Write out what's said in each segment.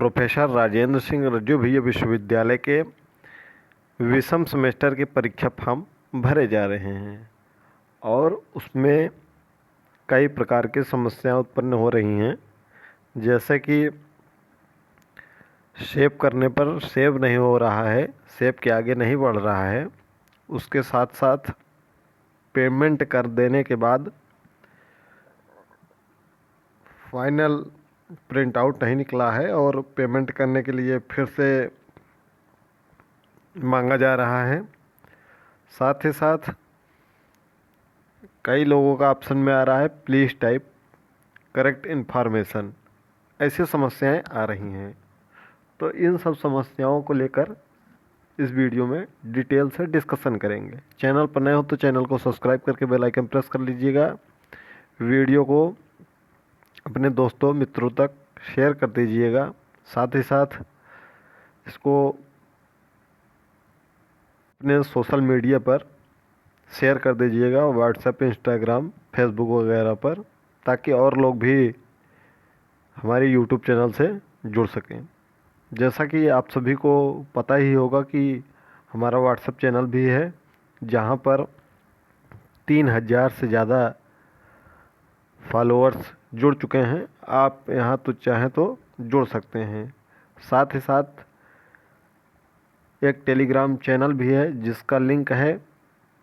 Professor Rajendra Singh रज्जू भैया विश्वविद्यालय के विषम सेमेस्टर के परीक्षा फॉर्म भरे जा रहे हैं और उसमें कई प्रकार की समस्याएं उत्पन्न हो रही हैं, जैसे कि सेव करने पर सेव नहीं हो रहा है, सेव के आगे नहीं बढ़ रहा है। उसके साथ साथ पेमेंट कर देने के बाद फाइनल प्रिंट आउट नहीं निकला है और पेमेंट करने के लिए फिर से मांगा जा रहा है। साथ ही साथ कई लोगों का ऑप्शन में आ रहा है प्लीज़ टाइप करेक्ट इन्फॉर्मेशन। ऐसी समस्याएं आ रही हैं। तो इन सब समस्याओं को लेकर इस वीडियो में डिटेल से डिस्कशन करेंगे। चैनल पर नए हो तो चैनल को सब्सक्राइब करके बेल आइकन प्रेस कर लीजिएगा। वीडियो को अपने दोस्तों मित्रों तक शेयर कर दीजिएगा। साथ ही साथ इसको अपने सोशल मीडिया पर शेयर कर दीजिएगा, व्हाट्सएप, इंस्टाग्राम, फेसबुक वगैरह पर, ताकि और लोग भी हमारे यूट्यूब चैनल से जुड़ सकें। जैसा कि आप सभी को पता ही होगा कि हमारा व्हाट्सएप चैनल भी है, जहां पर 3000 से ज़्यादा फॉलोअर्स जुड़ चुके हैं। आप यहां तो चाहें तो जुड़ सकते हैं। साथ ही साथ एक टेलीग्राम चैनल भी है जिसका लिंक है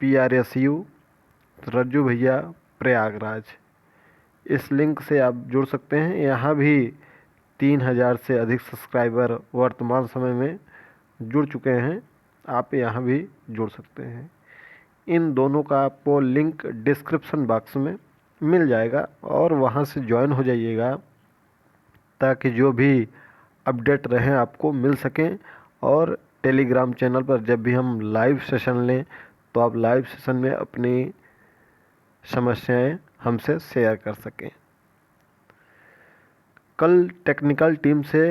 PRSU रज्जू भैया प्रयागराज। इस लिंक से आप जुड़ सकते हैं। यहाँ भी 3000 से अधिक सब्सक्राइबर वर्तमान समय में जुड़ चुके हैं। आप यहाँ भी जुड़ सकते हैं। इन दोनों का आपको लिंक डिस्क्रिप्शन बॉक्स में मिल जाएगा और वहाँ से ज्वाइन हो जाइएगा, ताकि जो भी अपडेट रहें आपको मिल सकें। और टेलीग्राम चैनल पर जब भी हम लाइव सेशन लें तो आप लाइव सेशन में अपनी समस्याएं हमसे शेयर कर सकें। कल टेक्निकल टीम से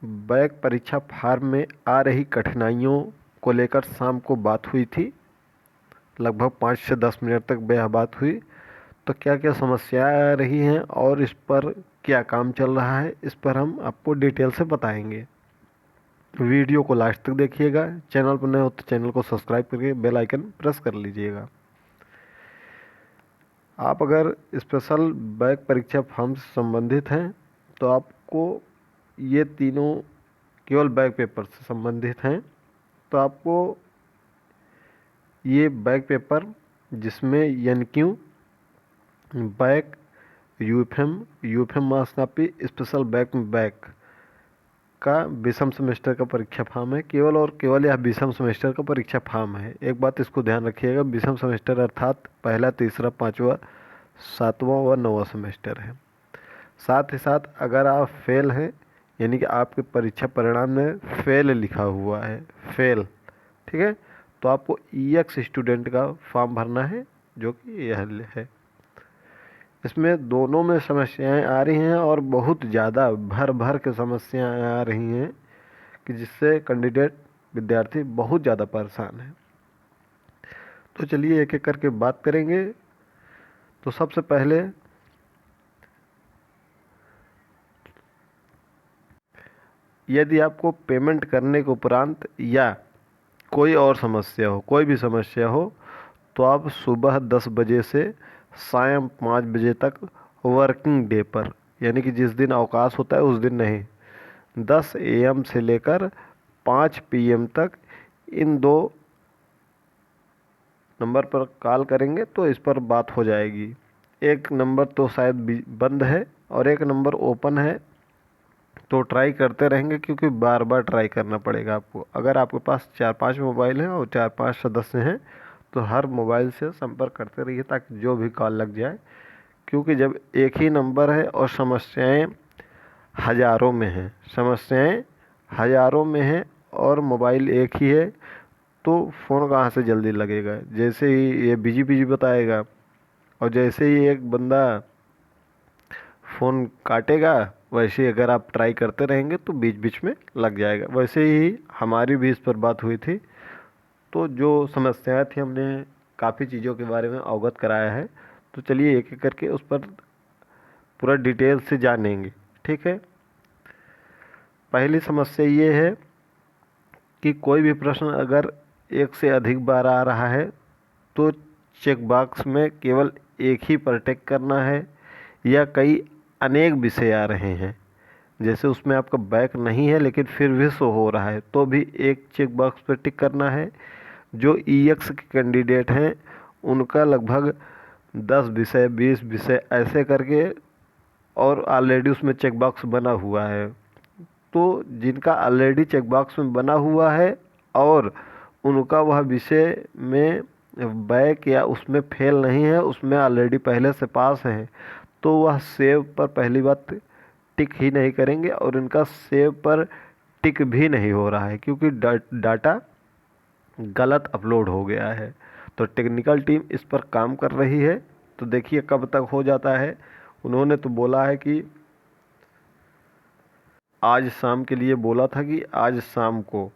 बैक परीक्षा फॉर्म में आ रही कठिनाइयों को लेकर शाम को बात हुई थी। लगभग 5 से 10 मिनट तक वह बात हुई। तो क्या क्या समस्याएं आ रही हैं और इस पर क्या काम चल रहा है, इस पर हम आपको डिटेल से बताएंगे। वीडियो को लास्ट तक देखिएगा। चैनल पर नए हो तो चैनल को सब्सक्राइब करके बेल आइकन प्रेस कर लीजिएगा। आप अगर स्पेशल बैक परीक्षा फॉर्म से संबंधित हैं तो आपको ये तीनों केवल बैक पेपर से संबंधित हैं। तो आपको ये बैक पेपर जिसमें NQ, बैक, यूएफएम मास्नापी, स्पेशल बैक में बैक का विषम सेमेस्टर का परीक्षा फॉर्म है। केवल और केवल यह विषम सेमेस्टर का परीक्षा फॉर्म है। एक बात इसको ध्यान रखिएगा, विषम सेमेस्टर अर्थात पहला, तीसरा, पाँचवा, सातवां व 9वां सेमेस्टर है। साथ ही साथ अगर आप फेल हैं, यानी कि आपके परीक्षा परिणाम में फेल लिखा हुआ है, फेल, ठीक है, तो आपको EX स्टूडेंट का फॉर्म भरना है, जो कि यह है। इसमें दोनों में समस्याएं आ रही हैं और बहुत ज़्यादा भर भर के समस्याएं आ रही हैं कि जिससे कैंडिडेट विद्यार्थी बहुत ज़्यादा परेशान है। तो चलिए एक एक करके बात करेंगे। तो सबसे पहले यदि आपको पेमेंट करने के उपरांत या कोई और समस्या हो, कोई भी समस्या हो, तो आप सुबह 10 बजे से शाम 5 बजे तक वर्किंग डे पर, यानी कि जिस दिन अवकाश होता है उस दिन नहीं, 10 AM से लेकर 5 PM तक इन दो नंबर पर कॉल करेंगे तो इस पर बात हो जाएगी। एक नंबर तो शायद बंद है और एक नंबर ओपन है, तो ट्राई करते रहेंगे, क्योंकि बार बार ट्राई करना पड़ेगा आपको। अगर आपके पास 4-5 मोबाइल हैं और 4-5 सदस्य हैं तो हर मोबाइल से संपर्क करते रहिए, ताकि जो भी कॉल लग जाए। क्योंकि जब एक ही नंबर है और समस्याएं हज़ारों में हैं, समस्याएं हज़ारों में हैं और मोबाइल एक ही है, तो फ़ोन कहाँ से जल्दी लगेगा। जैसे ही ये बिजी बिजी बताएगा और जैसे ही एक बंदा फ़ोन काटेगा, वैसे ही अगर आप ट्राई करते रहेंगे तो बीच बीच में लग जाएगा। वैसे ही हमारी भी इस पर बात हुई थी। तो जो समस्याएं थी, हमने काफ़ी चीज़ों के बारे में अवगत कराया है। तो चलिए एक एक करके उस पर पूरा डिटेल से जानेंगे, ठीक है। पहली समस्या ये है कि कोई भी प्रश्न अगर एक से अधिक बार आ रहा है तो चेक बॉक्स में केवल एक ही पर टिक करना है, या कई अनेक विषय आ रहे हैं, जैसे उसमें आपका बैक नहीं है लेकिन फिर भी शो हो रहा है, तो भी एक चेक बॉक्स पर टिक करना है। जो ईएक्स के कैंडिडेट हैं उनका लगभग 10 विषय 20 विषय ऐसे करके और ऑलरेडी उसमें चेक बॉक्स बना हुआ है, तो जिनका ऑलरेडी चेक बॉक्स में बना हुआ है और उनका वह विषय में बैक या उसमें फेल नहीं है, उसमें ऑलरेडी पहले से पास है, तो वह सेव पर पहली बात टिक ही नहीं करेंगे और इनका सेव पर टिक भी नहीं हो रहा है क्योंकि डाटा गलत अपलोड हो गया है। तो टेक्निकल टीम इस पर काम कर रही है, तो देखिए कब तक हो जाता है। उन्होंने तो बोला है कि आज शाम के लिए बोला था कि आज शाम को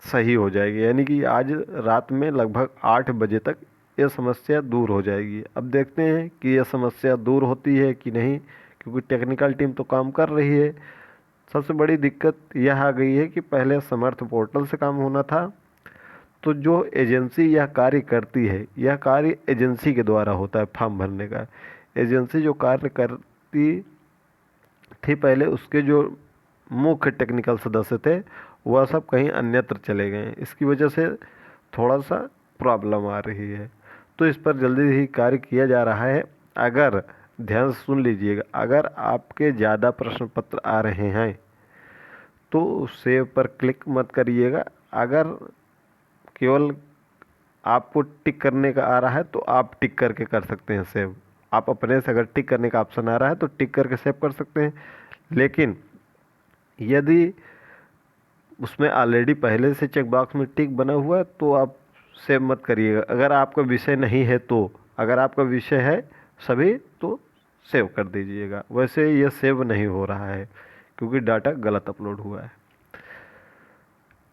सही हो जाएगी, यानी कि आज रात में लगभग 8 बजे तक यह समस्या दूर हो जाएगी। अब देखते हैं कि यह समस्या दूर होती है कि नहीं, क्योंकि टेक्निकल टीम तो काम कर रही है। सबसे बड़ी दिक्कत यह आ गई है कि पहले समर्थ पोर्टल से काम होना था, तो जो एजेंसी यह कार्य करती है, यह कार्य एजेंसी के द्वारा होता है फॉर्म भरने का। एजेंसी जो कार्य करती थी पहले, उसके जो मुख्य टेक्निकल सदस्य थे वह सब कहीं अन्यत्र चले गए हैं, इसकी वजह से थोड़ा सा प्रॉब्लम आ रही है। तो इस पर जल्दी ही कार्य किया जा रहा है। अगर ध्यान से सुन लीजिएगा, अगर आपके ज़्यादा प्रश्न पत्र आ रहे हैं तो सेव पर क्लिक मत करिएगा। अगर केवल आपको टिक करने का आ रहा है तो आप टिक करके कर सकते हैं सेव। आप अपने से अगर टिक करने का ऑप्शन आ रहा है तो टिक करके सेव कर सकते हैं, लेकिन यदि उसमें ऑलरेडी पहले से चेक बॉक्स में टिक बना हुआ है तो आप सेव मत करिएगा। अगर आपका विषय नहीं है तो, अगर आपका विषय है सभी तो सेव कर दीजिएगा। वैसे ये सेव नहीं हो रहा है क्योंकि डाटा गलत अपलोड हुआ है।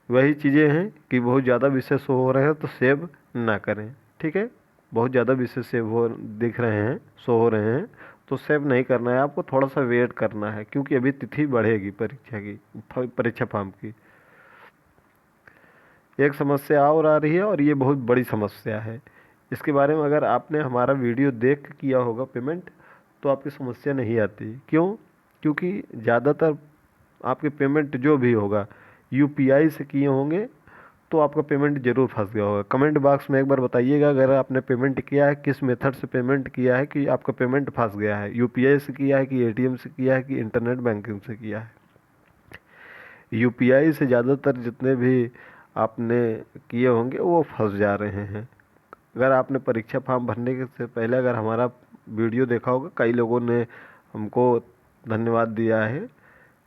वही चीज़ें हैं कि बहुत ज़्यादा विषय शो हो रहे हैं तो सेव ना करें, ठीक है। बहुत ज़्यादा विषय सेव हो दिख रहे हैं, शो हो रहे हैं, तो सेव नहीं करना है, आपको थोड़ा सा वेट करना है क्योंकि अभी तिथि बढ़ेगी परीक्षा की, परीक्षा फॉर्म की। एक समस्या और आ रही है और ये बहुत बड़ी समस्या है। इसके बारे में अगर आपने हमारा वीडियो देख के किया होगा पेमेंट तो आपकी समस्या नहीं आती। क्यों? क्योंकि ज़्यादातर आपके पेमेंट जो भी होगा यूपीआई से किए होंगे तो आपका पेमेंट ज़रूर फंस गया होगा। कमेंट बॉक्स में एक बार बताइएगा अगर आपने पेमेंट किया है, किस मेथड से पेमेंट किया है कि आपका पेमेंट फंस गया है, यूपीआई से किया है कि एटीएम से किया है कि इंटरनेट बैंकिंग से किया है। यूपीआई से ज़्यादातर जितने भी आपने किए होंगे वो फंस जा रहे हैं। अगर आपने परीक्षा फॉर्म भरने के से पहले अगर हमारा वीडियो देखा होगा, कई लोगों ने हमको धन्यवाद दिया है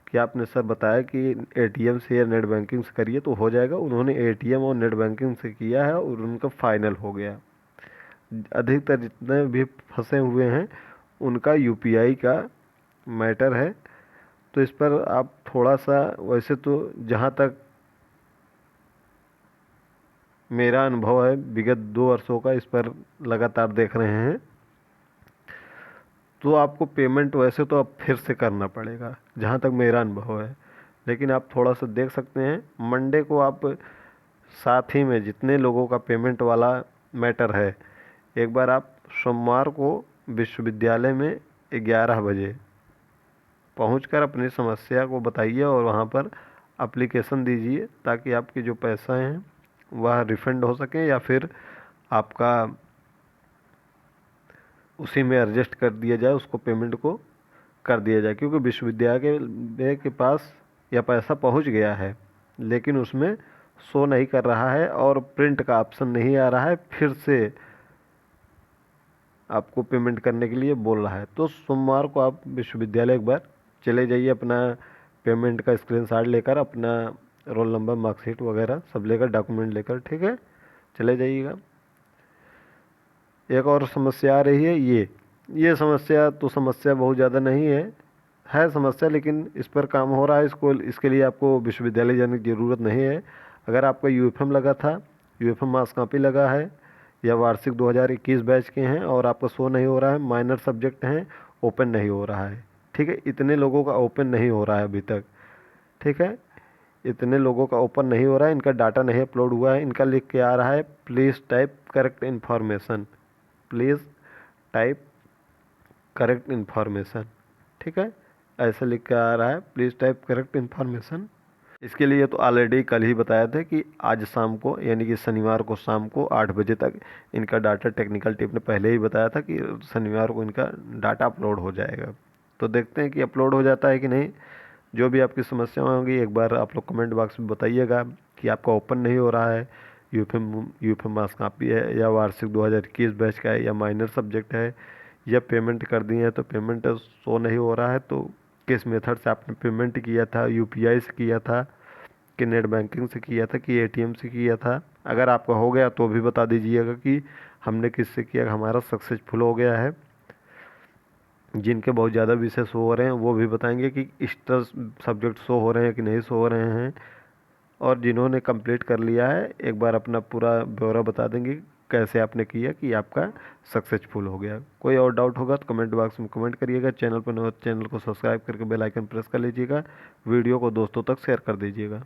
कि आपने सर बताया कि एटीएम से या नेट बैंकिंग से करिए तो हो जाएगा। उन्होंने एटीएम और नेट बैंकिंग से किया है और उनका फाइनल हो गया। अधिकतर जितने भी फंसे हुए हैं उनका यूपीआई का मैटर है। तो इस पर आप थोड़ा सा, वैसे तो जहाँ तक मेरा अनुभव है विगत 2 वर्षों का, इस पर लगातार देख रहे हैं, तो आपको पेमेंट वैसे तो अब फिर से करना पड़ेगा जहाँ तक मेरा अनुभव है। लेकिन आप थोड़ा सा देख सकते हैं, मंडे को आप साथ ही में जितने लोगों का पेमेंट वाला मैटर है, एक बार आप सोमवार को विश्वविद्यालय में 11 बजे पहुंचकर अपनी समस्या को बताइए और वहां पर एप्लीकेशन दीजिए ताकि आपके जो पैसा हैं वह रिफंड हो सके या फिर आपका उसी में एडजस्ट कर दिया जाए, उसको पेमेंट को कर दिया जाए। क्योंकि विश्वविद्यालय के पास यह पैसा पहुंच गया है लेकिन उसमें शो नहीं कर रहा है और प्रिंट का ऑप्शन नहीं आ रहा है, फिर से आपको पेमेंट करने के लिए बोल रहा है। तो सोमवार को आप विश्वविद्यालय एक बार चले जाइए, अपना पेमेंट का स्क्रीनशॉट लेकर, अपना रोल नंबर मार्कशीट वगैरह सब लेकर, डॉक्यूमेंट लेकर, ठीक है, चले जाइएगा। एक और समस्या आ रही है, ये समस्या तो समस्या बहुत ज़्यादा नहीं है समस्या, लेकिन इस पर काम हो रहा है। इसके लिए आपको विश्वविद्यालय जाने की ज़रूरत नहीं है। अगर आपका यूएफएम लगा था, यूएफएम मार्क्स कॉपी लगा है या वार्षिक 2021 बैच के हैं और आपका शो नहीं हो रहा है, माइनर सब्जेक्ट हैं, ओपन नहीं हो रहा है, ठीक है, इतने लोगों का ओपन नहीं हो रहा है अभी तक, ठीक है, इतने लोगों का ओपन नहीं हो रहा है, इनका डाटा नहीं अपलोड हुआ है। इनका लिख के आ रहा है please type correct information, please type correct information. ठीक है, ऐसे लिख के आ रहा है प्लीज़ टाइप करेक्ट इन्फॉर्मेशन। इसके लिए तो ऑलरेडी कल ही बताया था कि आज शाम को यानी कि शनिवार को शाम को 8 बजे तक इनका डाटा, टेक्निकल टीम ने पहले ही बताया था कि शनिवार को इनका डाटा अपलोड हो जाएगा। तो देखते हैं कि अपलोड हो जाता है कि नहीं। जो भी आपकी समस्या होंगी एक बार आप लोग कमेंट बॉक्स में बताइएगा कि आपका ओपन नहीं हो रहा है, यूपीएम मास कापी है या वार्षिक 2021 बैच का है या माइनर सब्जेक्ट है या पेमेंट कर दिए हैं तो पेमेंट शो नहीं हो रहा है, तो किस मेथड से आपने पेमेंट किया था, यूपीआई से किया था कि नेट बैंकिंग से किया था कि एटीएम से किया था। अगर आपका हो गया तो भी बता दीजिएगा कि हमने किससे किया, हमारा सक्सेसफुल हो गया है। जिनके बहुत ज़्यादा विषय शो हो रहे हैं वो भी बताएंगे कि एक्स्ट्रा सब्जेक्ट शो हो रहे हैं कि नहीं शो हो रहे हैं। और जिन्होंने कंप्लीट कर लिया है एक बार अपना पूरा ब्यौरा बता देंगे कैसे आपने किया कि आपका सक्सेसफुल हो गया। कोई और डाउट होगा तो कमेंट बॉक्स में कमेंट करिएगा। चैनल पर नए हो तो चैनल को सब्सक्राइब करके बेल आइकन प्रेस कर लीजिएगा। वीडियो को दोस्तों तक शेयर कर दीजिएगा।